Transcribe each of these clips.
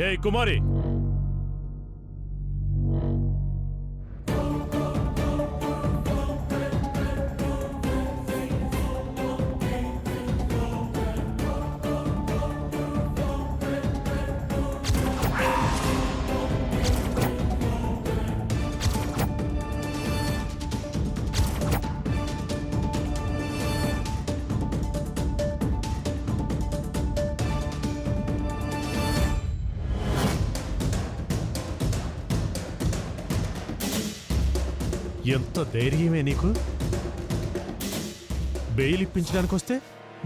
ఏ కుమారి, ఎంత ధైర్యమే నీకు? బెయిల్ ఇప్పించడానికి వస్తే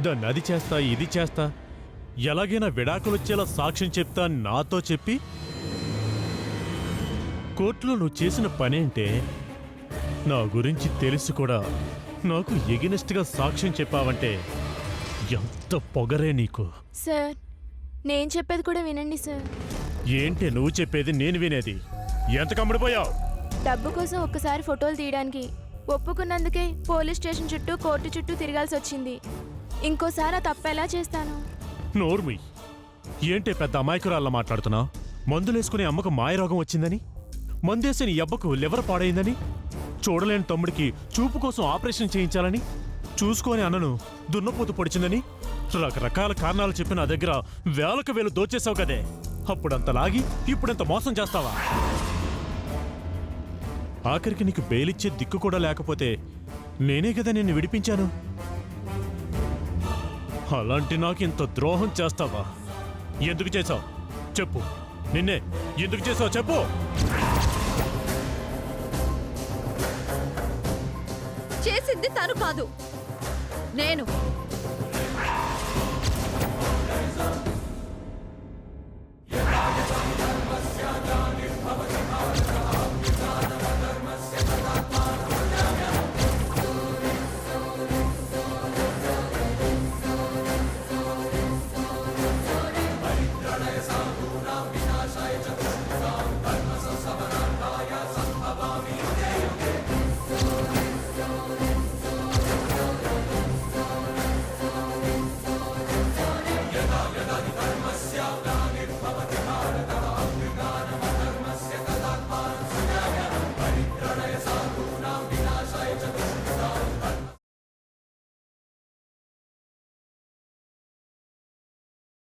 దాన్ని అది చేస్తా ఇది చేస్తా, ఎలాగైనా విడాకులొచ్చేలా సాక్ష్యం చెప్తా నాతో చెప్పి కోర్టులో నువ్వు చేసిన పనేంటే నా గురించి తెలిసి కూడా నాకు ఎగినెస్ట్గా సాక్ష్యం చెప్పావంటే ఎంత పొగరే నీకు. సార్, నేను చెప్పేది కూడా వినండి సార్. ఏంటి నువ్వు చెప్పేది నేను వినేది? ఎంత కమ్ముడిపోయావు? డబ్బు కోసం ఒక్కసారి ఫోటోలు తీయడానికి ఒప్పుకున్నందుకే పోలీస్ స్టేషన్ చుట్టూ కోర్టు చుట్టూ తిరగాల్సి వచ్చింది. ఇంకోసారి ఆ తప్పెలా చేస్తాను? నోర్మి, ఏంటి పెద్ద అమాయకురాల్లా మాట్లాడుతున్నావు? మందులేసుకునే అమ్మకు మాయరోగం వచ్చిందని, మందేసి నీ అబ్బకు లివర్ పాడైందని, చూడలేని తమ్ముడికి చూపు కోసం ఆపరేషన్ చేయించాలని, చూసుకొని అన్నను దున్నపోతు పొడిచిందని రకరకాల కారణాలు చెప్పి నా దగ్గర వేలకు వేలు దోచేసావు కదే. అప్పుడంత లాగి ఇప్పుడంత మోసం చేస్తావా? ఆఖరికి నీకు బెయిలిచ్చే దిక్కు కూడా లేకపోతే నేనే కదా నిన్ను విడిపించాను. అలాంటి నాకు ఇంత ద్రోహం చేస్తావా? ఎందుకు చేశావు చెప్పు. నిన్నే ఎందుకు చేసావు చెప్పు. చేసింది తను కాదు, నేను.